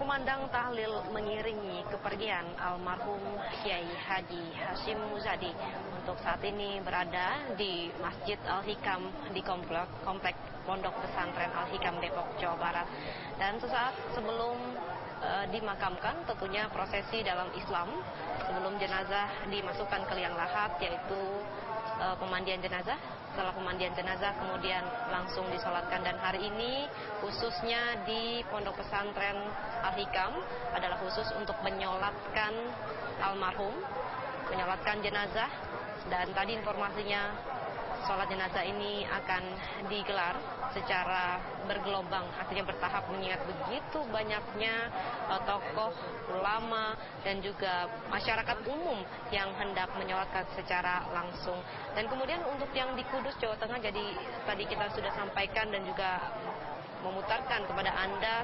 Kumandang tahlil mengiringi kepergian almarhum Kiai Haji Hashim Muzadi untuk saat ini berada di Masjid Al-Hikam di komplek Pondok Pesantren Al-Hikam Depok, Jawa Barat. Dan sesaat sebelum dimakamkan, tentunya prosesi dalam Islam sebelum jenazah dimasukkan ke liang lahat, yaitu pemandian jenazah. Setelah pemandian jenazah kemudian langsung disolatkan, dan hari ini khususnya di Pondok Pesantren Al-Hikam adalah khusus untuk menyolatkan almarhum, menyolatkan jenazah. Dan tadi informasinya sholat jenazah ini akan digelar secara bergelombang, artinya bertahap, mengingat begitu banyaknya tokoh, ulama, dan juga masyarakat umum yang hendak menyolatkan secara langsung. Dan kemudian untuk yang di Kudus, Jawa Tengah, jadi tadi kita sudah sampaikan dan juga memutarkan kepada Anda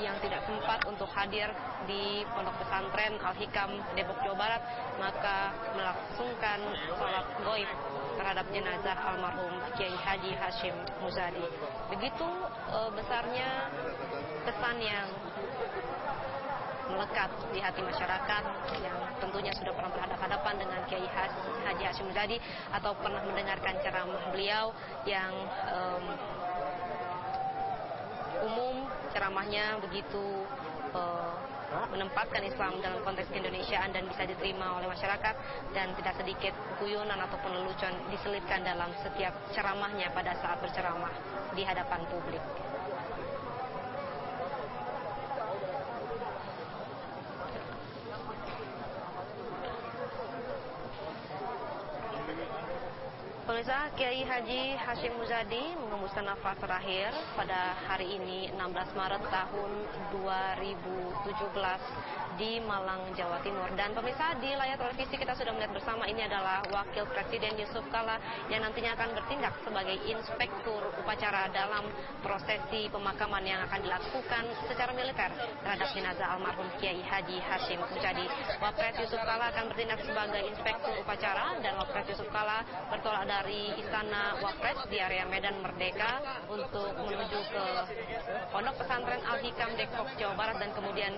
yang tidak sempat untuk hadir di Pondok Pesantren Al-Hikam Depok, Jawa Barat, maka melangsungkan sholat gaib terhadap jenazah almarhum Kiai Haji Hashim Muzadi. Begitu besarnya kesan yang melekat di hati masyarakat yang tentunya sudah pernah berhadapan dengan Kiai Haji Hashim Muzadi atau pernah mendengarkan ceramah beliau yang umum. Ceramahnya begitu menempatkan Islam dalam konteks keindonesiaan dan bisa diterima oleh masyarakat, dan tidak sedikit guyonan ataupun lelucon diselipkan dalam setiap ceramahnya pada saat berceramah di hadapan publik. Pemirsa, Kiai Haji Hashim Muzadi mengembuskan nafas terakhir pada hari ini 16 Maret tahun 2017 di Malang, Jawa Timur. Dan pemirsa, di layar televisi kita sudah melihat bersama, ini adalah Wakil Presiden Yusuf Kala yang nantinya akan bertindak sebagai inspektur upacara dalam prosesi pemakaman yang akan dilakukan secara militer terhadap jenazah almarhum Kiai Haji Hashim Muzadi. Wapres Yusuf Kala akan bertindak sebagai inspektur upacara, dan Wapres Yusuf Kala bertolak dari Istana Wapres di area Medan Merdeka untuk menuju ke Pondok Pesantren Al-Hikam Depok, Jawa Barat, dan kemudian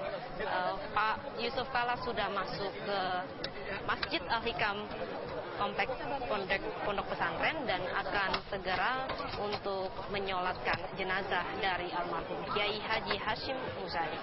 Pak Yusuf Kala sudah masuk ke Masjid Al-Hikam kompleks Pondok Pesantren dan akan segera untuk menyolatkan jenazah dari almarhum Kiai Haji Hashim Muzadi.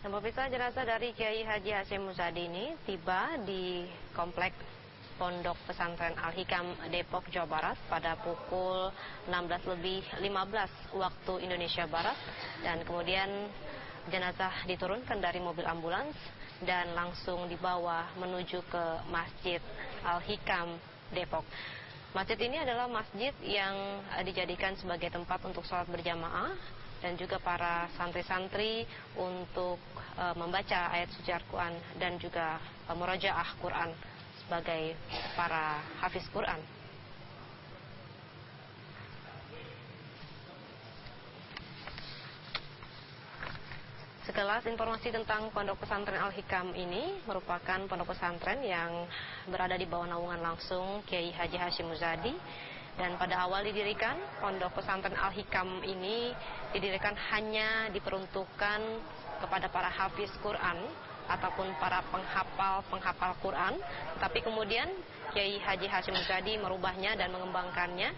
Dan pemirsa, jenazah dari Kiai Haji Hashim Muzadi ini tiba di komplek Pondok Pesantren Al-Hikam Depok, Jawa Barat pada pukul 16:15 waktu Indonesia Barat, dan kemudian jenazah diturunkan dari mobil ambulans dan langsung dibawa menuju ke Masjid Al-Hikam Depok. Masjid ini adalah masjid yang dijadikan sebagai tempat untuk sholat berjamaah dan juga para santri-santri untuk membaca ayat suci Al-Quran dan juga murojaah Quran sebagai para hafiz Quran. Sekelas informasi tentang Pondok Pesantren Al-Hikam ini merupakan pondok pesantren yang berada di bawah naungan langsung Kiai Haji Hashim Muzadi. Dan pada awal didirikan, Pondok Pesantren Al-Hikam ini didirikan hanya diperuntukkan kepada para hafiz Quran ataupun para penghafal Quran, tapi kemudian Kiai Haji Hashim Muzadi merubahnya dan mengembangkannya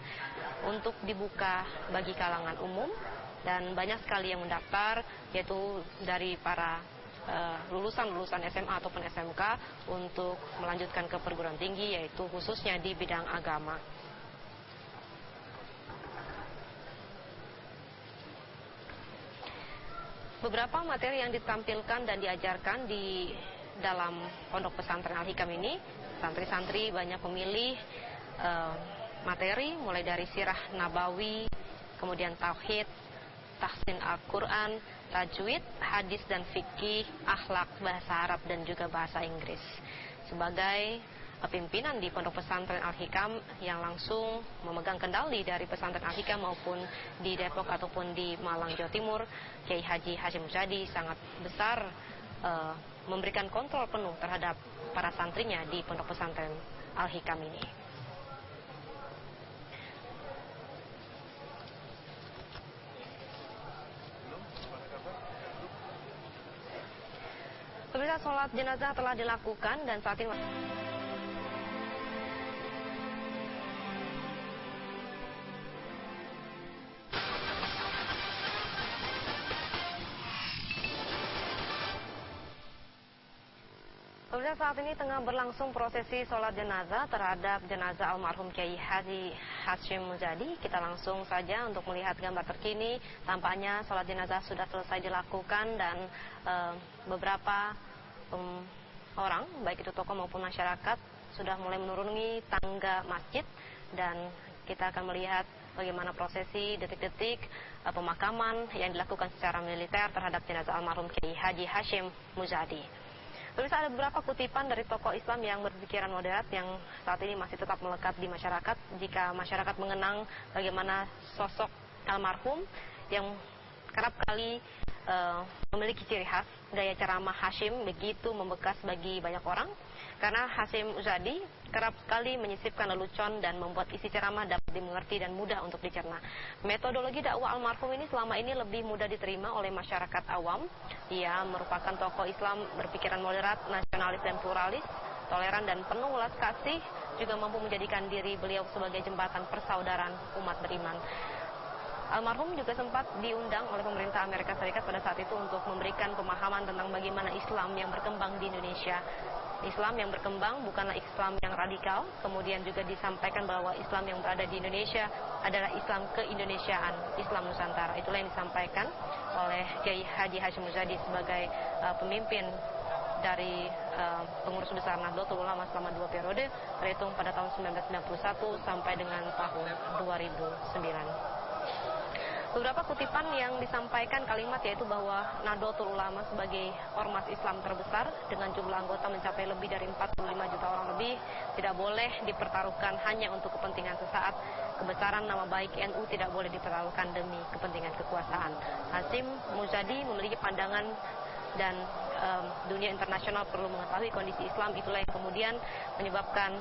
untuk dibuka bagi kalangan umum, dan banyak sekali yang mendaftar, yaitu dari para lulusan SMA ataupun SMK untuk melanjutkan ke perguruan tinggi, yaitu khususnya di bidang agama. Beberapa materi yang ditampilkan dan diajarkan di dalam pondok pesantren Al-Hikam ini, santri-santri banyak memilih materi mulai dari sirah nabawi, kemudian tauhid, tahsin Al-Quran, tajwid, hadis dan fikih, akhlak, bahasa Arab dan juga bahasa Inggris. Sebagai pimpinan di Pondok Pesantren Al-Hikam yang langsung memegang kendali dari Pesantren Al-Hikam maupun di Depok ataupun di Malang, Jawa Timur, Kiai Haji Hashim Muzadi sangat besar memberikan kontrol penuh terhadap para santrinya di Pondok Pesantren Al-Hikam ini. Pemirsa, sholat jenazah telah dilakukan dan saat ini tengah berlangsung prosesi sholat jenazah terhadap jenazah almarhum Kiai Haji Hashim Muzadi. Kita langsung saja untuk melihat gambar terkini. Tampaknya sholat jenazah sudah selesai dilakukan dan beberapa orang, baik itu tokoh maupun masyarakat, sudah mulai menuruni tangga masjid, dan kita akan melihat bagaimana prosesi detik-detik pemakaman yang dilakukan secara militer terhadap jenazah almarhum Kiai Haji Hashim Muzadi. Pemirsa, ada beberapa kutipan dari tokoh Islam yang berpikiran moderat yang saat ini masih tetap melekat di masyarakat. Jika masyarakat mengenang bagaimana sosok almarhum yang kerap kali memiliki ciri khas, gaya ceramah Hashim begitu membekas bagi banyak orang, karena Hashim Muzadi kerap sekali menyisipkan lelucon dan membuat isi ceramah dapat dimengerti dan mudah untuk dicerna. Metodologi dakwah almarhum ini selama ini lebih mudah diterima oleh masyarakat awam. Ia merupakan tokoh Islam berpikiran moderat, nasionalis dan pluralis, toleran dan penuh welas kasih, juga mampu menjadikan diri beliau sebagai jembatan persaudaraan umat beriman. Almarhum juga sempat diundang oleh pemerintah Amerika Serikat pada saat itu untuk memberikan pemahaman tentang bagaimana Islam yang berkembang di Indonesia. Islam yang berkembang bukanlah Islam yang radikal. Kemudian juga disampaikan bahwa Islam yang berada di Indonesia adalah Islam keindonesiaan, Islam Nusantara. Itulah yang disampaikan oleh Kiai Haji Hashim Muzadi sebagai pemimpin dari pengurus besar Nahdlatul Ulama selama 2 periode, terhitung pada tahun 1991 sampai dengan tahun 2009. Beberapa kutipan yang disampaikan kalimat yaitu bahwa Nahdlatul Ulama sebagai ormas Islam terbesar dengan jumlah anggota mencapai lebih dari 45 juta orang lebih tidak boleh dipertaruhkan hanya untuk kepentingan sesaat. Kebesaran nama baik NU tidak boleh dipertaruhkan demi kepentingan kekuasaan. Hashim Muzadi memiliki pandangan dan dunia internasional perlu mengetahui kondisi Islam. Itulah yang kemudian menyebabkan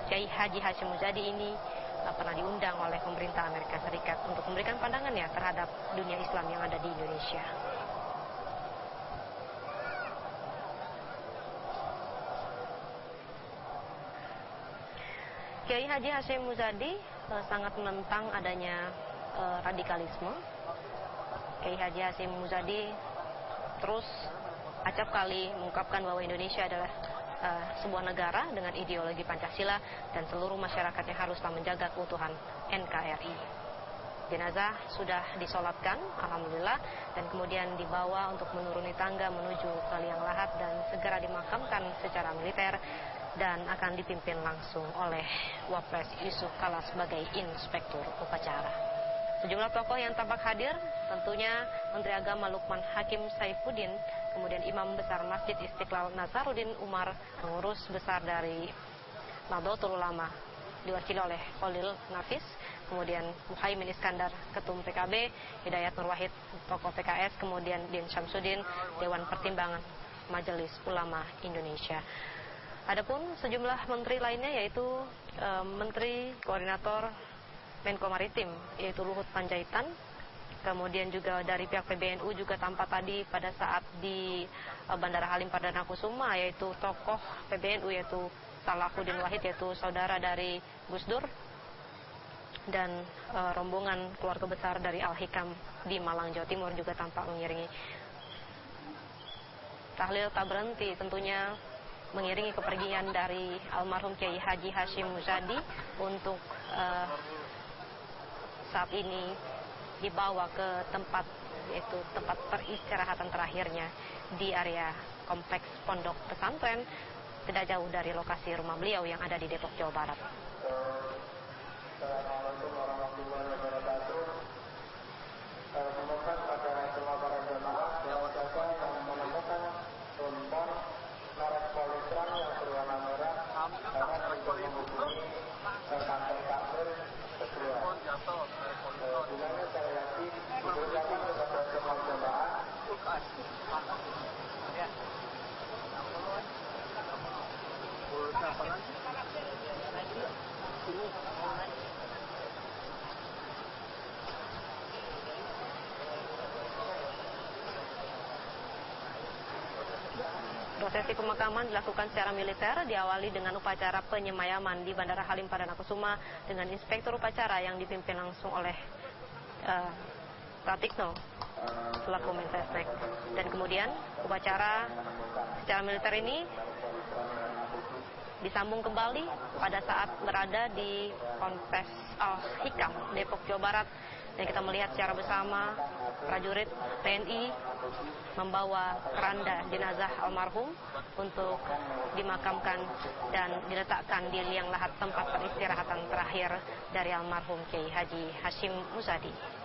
Kiai Haji Hashim Muzadi ini pernah diundang oleh pemerintah Amerika Serikat untuk memberikan pandangannya terhadap dunia Islam yang ada di Indonesia. Kiai Haji Hashim Muzadi sangat menentang adanya radikalisme. Kiai Haji Hashim Muzadi terus acap kali mengungkapkan bahwa Indonesia adalah sebuah negara dengan ideologi Pancasila dan seluruh masyarakatnya haruslah menjaga keutuhan NKRI. Jenazah sudah disolatkan, alhamdulillah, dan kemudian dibawa untuk menuruni tangga menuju ke liang lahat dan segera dimakamkan secara militer dan akan dipimpin langsung oleh Wapres Yusuf Kala sebagai inspektur upacara. Sejumlah tokoh yang tampak hadir, tentunya Menteri Agama Lukman Hakim Saifuddin, kemudian Imam Besar Masjid Istiqlal Nazaruddin Umar, pengurus besar dari Nahdlatul Ulama diwakili oleh Khalil Nafis, kemudian Muhaimin Iskandar, Ketum PKB, Hidayat Nur Wahid, tokoh PKS, kemudian Din Syamsuddin, Dewan Pertimbangan Majelis Ulama Indonesia. Adapun sejumlah menteri lainnya yaitu Menteri Koordinator Menko Maritim yaitu Luhut Panjaitan, Kemudian juga dari pihak PBNU juga tampak tadi pada saat di Bandara Halim Perdana Kusuma, yaitu tokoh PBNU yaitu Salahuddin Wahid, yaitu saudara dari Gus Dur, dan rombongan keluarga besar dari Al-Hikam di Malang, Jawa Timur juga tampak mengiringi. Tahlil tak berhenti tentunya mengiringi kepergian dari almarhum Kiai Haji Hashim Muzadi untuk saat ini dibawa ke tempat, yaitu tempat peristirahatan terakhirnya di area kompleks pondok pesantren tidak jauh dari lokasi rumah beliau yang ada di Depok, Jawa Barat. Assalamualaikum warahmatullahi wabarakatuh. Memohon pada semua para jemaah yang siapa yang menemukan tumpang merek Polytron yang berwarna merah dapat untuk menghubungi kantor takmir segera. Bilangnya saya lagi diberitakan kepada semua jemaah. Apa lagi? Prosesi pemakaman dilakukan secara militer, diawali dengan upacara penyemayaman di Bandara Halim Perdana Kusuma dengan inspektur upacara yang dipimpin langsung oleh Pratikno selaku Mensesnek. Dan kemudian upacara secara militer ini disambung kembali pada saat berada di Ponpes Al-Hikam, Depok, Jawa Barat. Dan kita melihat secara bersama prajurit TNI membawa keranda jenazah almarhum untuk dimakamkan dan diletakkan di liang lahat tempat peristirahatan terakhir dari almarhum Kiai Haji Hashim Muzadi.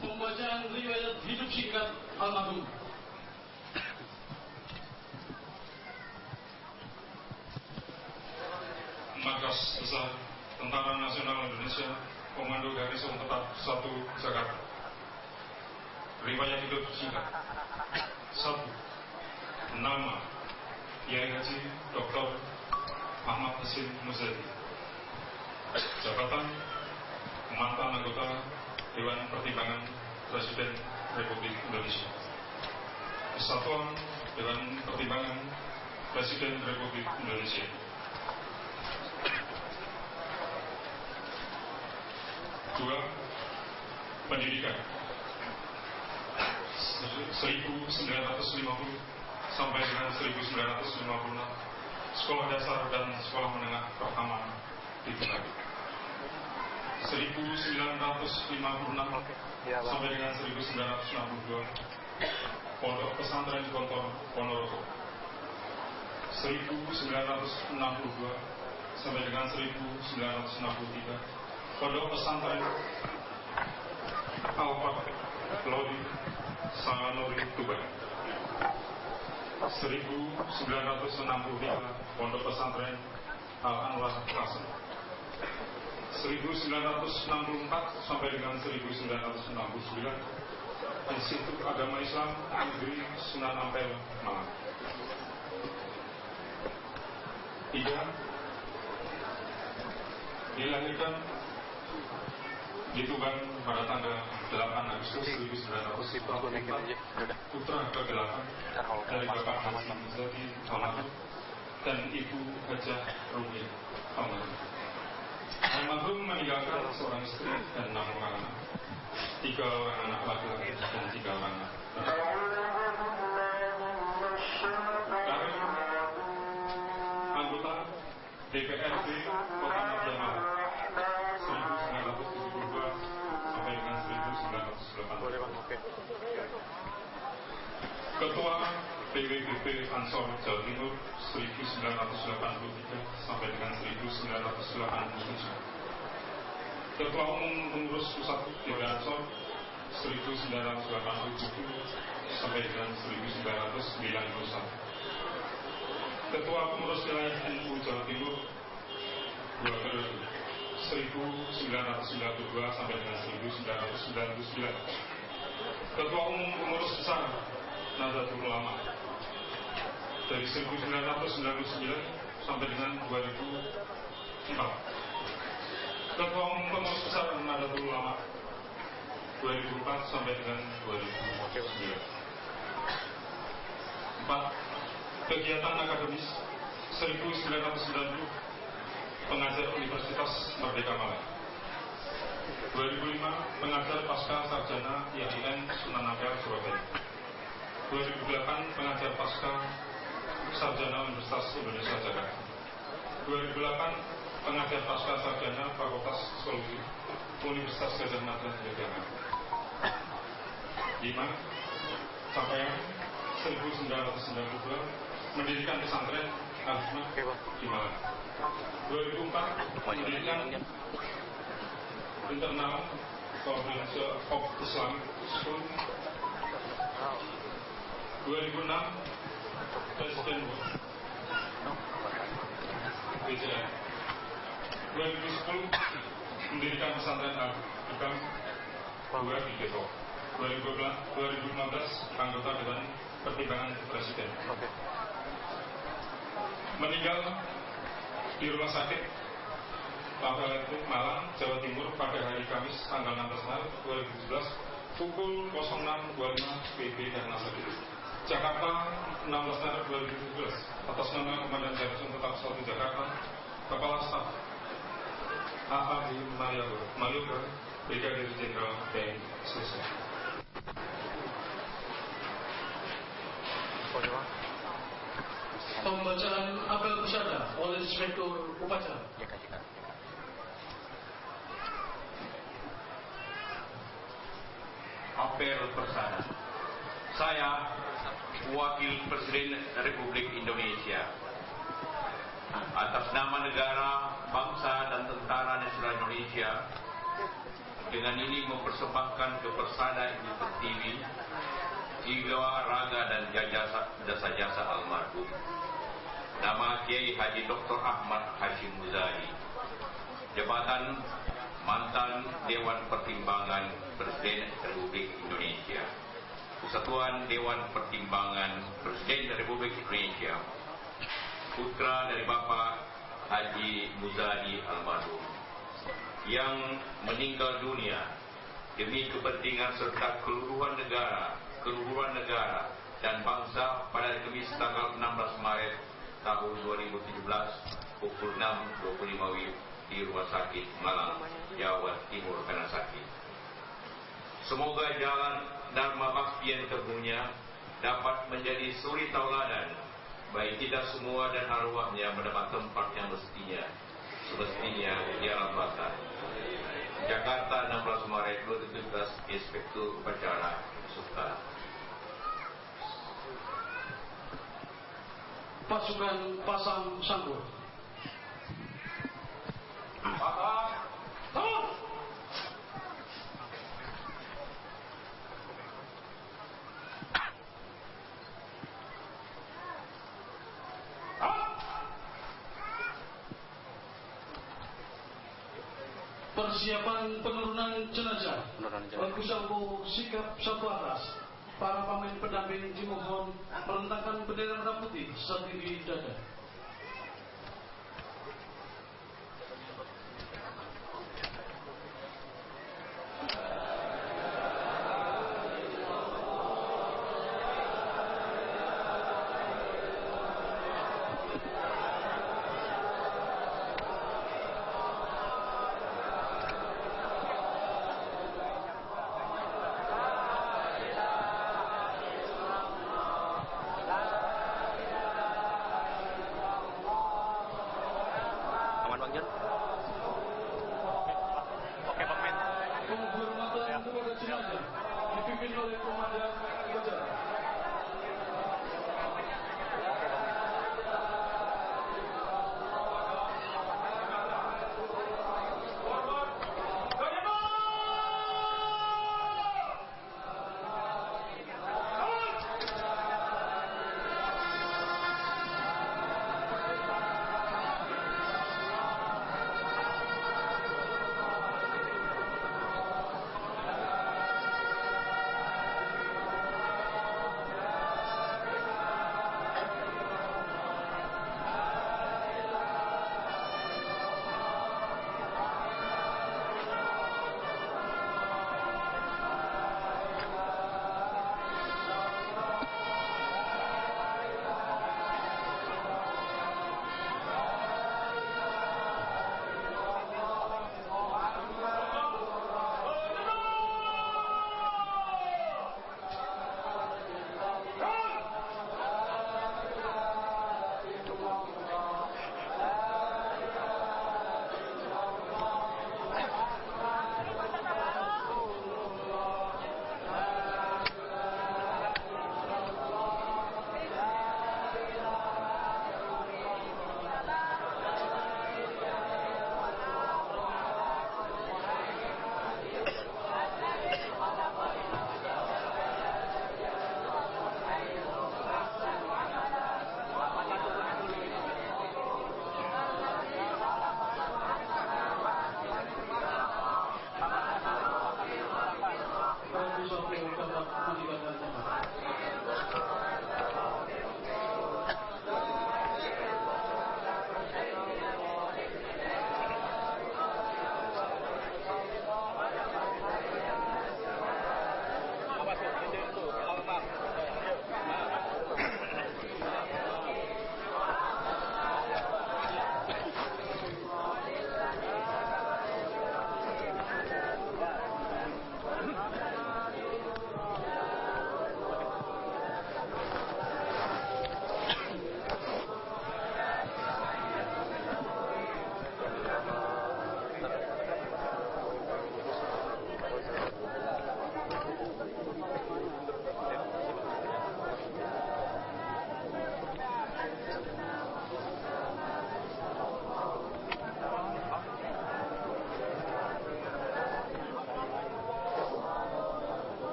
Pembacaan riwayat hidup singkat almarhum. Markas Besar Tentara Nasional Indonesia, Komando Garnison Tetap 1 Jakarta. Riwayat hidup singkat. 1. Nama Kiai Haji Dr. Ahmad Hasyim Muzadi. Jabatan mantan anggota Dewan Pertimbangan Presiden Republik Indonesia. Kesatuan Dewan Pertimbangan Presiden Republik Indonesia. Dua, pendidikan 1950 sampai dengan 1956, sekolah dasar dan sekolah menengah pertama di Tuban. 1956 sampai dengan 1962, Pondok Pesantren Gontor Ponorogo. 1962 sampai dengan 1963, Pondok Pesantren Al-Fatah Lodi Sanganuri Tuban. 1963, Pondok Pesantren Al-Anwar Kasem. 1964 sampai dengan 1969, Institut Agama Islam Negeri Sunan Ampel, Malang. 3. Dilahirkan di Tuban pada tanggal 8 Agustus 1944, putra ke-8 dari Bapak Hasyim Muzadi almarhum dan Ibu Hajah Rumiah almarhum. Almarhum meninggalkan seorang istri dan 6 orang anak, 3 orang anak laki-laki dan 3 orang anak. Karir anggota DPRD Kota Magelang 1972 sampai dengan 1980. Ketua PWBP Ansor Jawa Timur 1983 sampai dengan 1987. Ketua Umum Pengurus Pusat DP Ansor 1987 sampai dengan 1991. Ketua Pengurus Wilayah NU Jawa Timur 2 periode 1992 sampai dengan 1999. Ketua Umum Pengurus Besar Nahdlatul Ulama dari 1999 sampai dengan 2004. Ketua Umum Pengurus Besar Nahdlatul Ulama 2004 sampai dengan 2009. 4. Kegiatan akademis 1990, pengajar Universitas Merdeka Malang. 2005, pengajar pasca sarjana IAIN Sunan Ampel, Surabaya. 2008, pengajar pasca sarjana Universitas Indonesia, Jakarta. 2008, pengajar pasca sarjana Fakultas Psikologi Universitas Gadjah Mada, Yogyakarta. 5. Capaian 1992, mendirikan pesantren Al-Hikmah di Malang. 2004, mendirikan internal Conference of Islam School 2006 Presiden BCM. 2010 mendirikan pesantren Al-Hikam 2 di Depok. 2015 anggota Dewan Pertimbangan Presiden. Meninggal di Rumah Sakit Lampung, Malang, Jawa Timur pada hari Kamis tanggal 16 Maret 2017 pukul 06.25 WIB karena sakit. Jakarta 16 Maret 2017 atas nama Komandan Garnison Tetap 1 Jakarta, Kepala Staf A.A.D. Maluka, Brigadir Jenderal TNI Selesai. Pembacaan apel persada oleh Inspektur Upacara. Apel persada. Saya, Wakil Presiden Republik Indonesia, atas nama negara, bangsa dan Tentara Nasional Indonesia, dengan ini mempersembahkan ke Persada Ibu Pertiwi jiwa, raga dan jasa-jasa almarhum nama Kiai Haji Dr. Ahmad Hashim Muzadi, jabatan mantan Dewan Pertimbangan Presiden Republik Indonesia, Kesatuan Dewan Pertimbangan Presiden Republik Indonesia, putra dari Bapak Haji Muzadi almarhum yang meninggal dunia demi kepentingan serta keluhuran negara dan bangsa pada hari Kamis tanggal 16 Maret tahun 2017 pukul 6.25 WIB di Rumah Sakit Malang, Jawa Timur karena sakit. Semoga jalan dharma bakti yang ditempuhnya dapat menjadi suri tauladan bagi kita semua dan arwahnya mendapat tempat yang semestinya di alam baka. Jakarta 16 Maret 2017, Inspektur Upacara Sultan. Pasukan pasang sambut. Persiapan penurunan jenazah. Berkusampu sikap sapu atas. Para pemain pendamping dimohon merentangkan bendera merah putih setindih dada.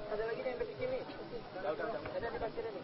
Ada lagi yang kecil nih. Udah. Ada di pasir ini.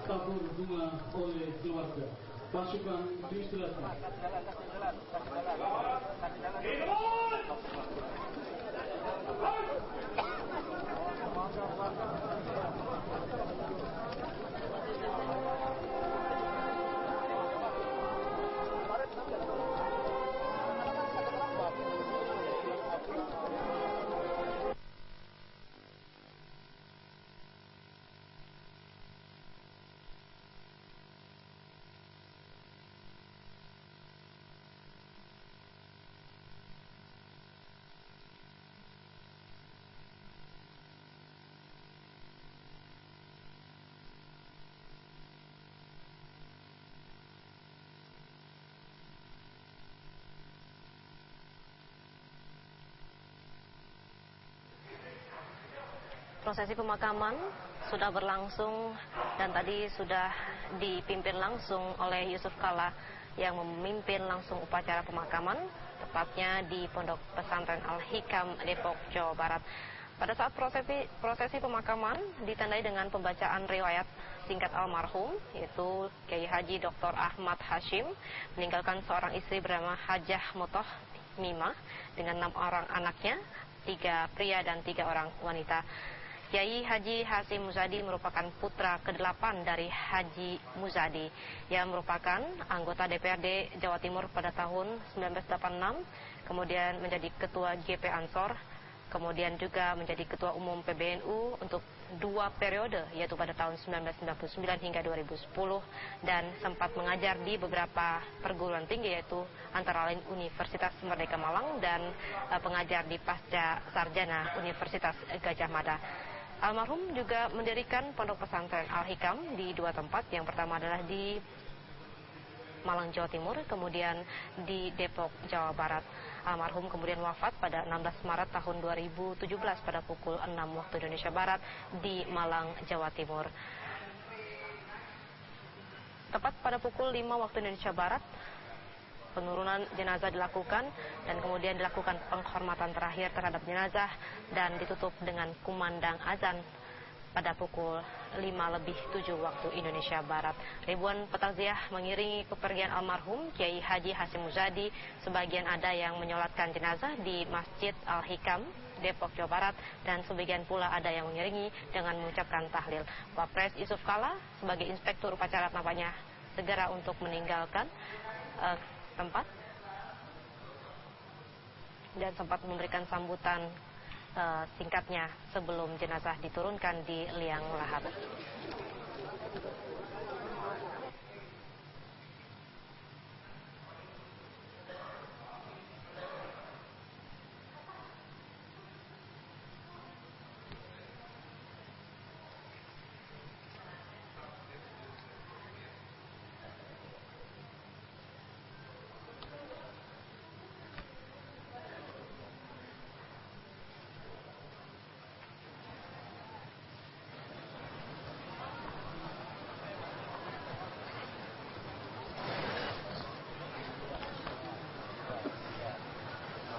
tabur bunga oleh keluarga pasukan distrata. Prosesi pemakaman sudah berlangsung dan tadi sudah dipimpin langsung oleh Yusuf Kala yang memimpin langsung upacara pemakaman, tepatnya di Pondok Pesantren Al-Hikam, Depok, Jawa Barat. Pada saat prosesi pemakaman ditandai dengan pembacaan riwayat singkat almarhum, yaitu Kiai Haji Dr. Ahmad Hashim meninggalkan seorang istri bernama Hajah Mutoh Mimah dengan 6 orang anaknya, 3 pria dan 3 orang wanita. Kiai Haji Hasim Muzadi merupakan putra ke-8 dari Haji Muzadi yang merupakan anggota DPRD Jawa Timur pada tahun 1986, kemudian menjadi ketua GP Ansor, kemudian juga menjadi ketua umum PBNU untuk 2 periode, yaitu pada tahun 1999 hingga 2010, dan sempat mengajar di beberapa perguruan tinggi, yaitu antara lain Universitas Merdeka Malang dan pengajar di Pasca Sarjana Universitas Gajah Mada. Almarhum juga mendirikan Pondok Pesantren Al-Hikam di 2 tempat. Yang pertama adalah di Malang, Jawa Timur, kemudian di Depok, Jawa Barat. Almarhum kemudian wafat pada 16 Maret tahun 2017 pada pukul 6 waktu Indonesia Barat di Malang, Jawa Timur. Tepat pada pukul 5 waktu Indonesia Barat, penurunan jenazah dilakukan dan kemudian dilakukan penghormatan terakhir terhadap jenazah dan ditutup dengan kumandang azan pada pukul 5:07 waktu Indonesia Barat. Ribuan petakziah mengiringi kepergian almarhum Kiai Haji Hasyim Muzadi. Sebagian ada yang menyolatkan jenazah di Masjid Al-Hikam, Depok, Jawa Barat, dan sebagian pula ada yang mengiringi dengan mengucapkan tahlil. Wapres Yusuf Kala sebagai inspektur upacara nampaknya segera untuk meninggalkan tempat dan sempat memberikan sambutan singkatnya sebelum jenazah diturunkan di liang lahat.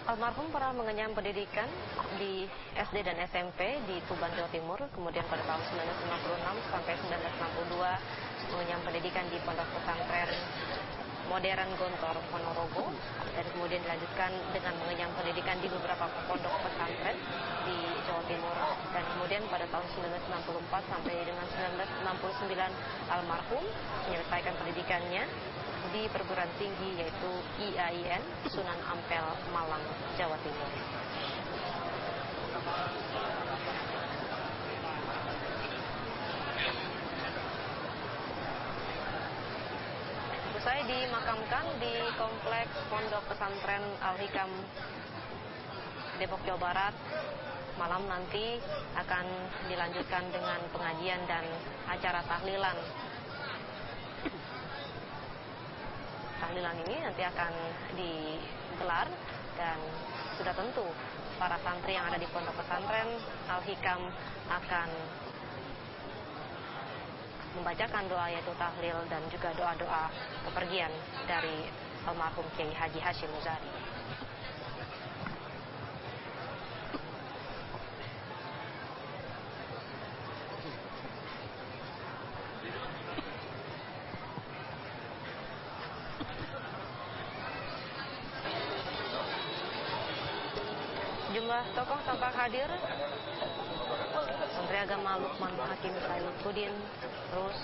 Almarhum pernah mengenyam pendidikan di SD dan SMP di Tuban, Jawa Timur. Kemudian pada tahun 1956 sampai 1962 mengenyam pendidikan di Pondok Pesantren Modern Gontor, Ponorogo. Dan kemudian dilanjutkan dengan mengenyam pendidikan di beberapa pondok pesantren di Jawa Timur. Dan kemudian pada tahun 1964 sampai dengan 1969 almarhum menyelesaikan pendidikannya di perguruan tinggi yaitu IAIN Sunan Ampel, Malang, Jawa Timur. Usai dimakamkan di kompleks Pondok Pesantren Al-Hikam, Depok, Jawa Barat, malam nanti akan dilanjutkan dengan pengajian dan acara tahlilan. Tahlilan ini nanti akan digelar dan sudah tentu para santri yang ada di Pondok Pesantren Al-Hikam akan membacakan doa yaitu tahlil dan juga doa-doa kepergian dari almarhum Kiai Haji Hasyim Muzadi. Jumlah tokoh tampak hadir. Menteri Agama Lukman Hakim Saifuddin terus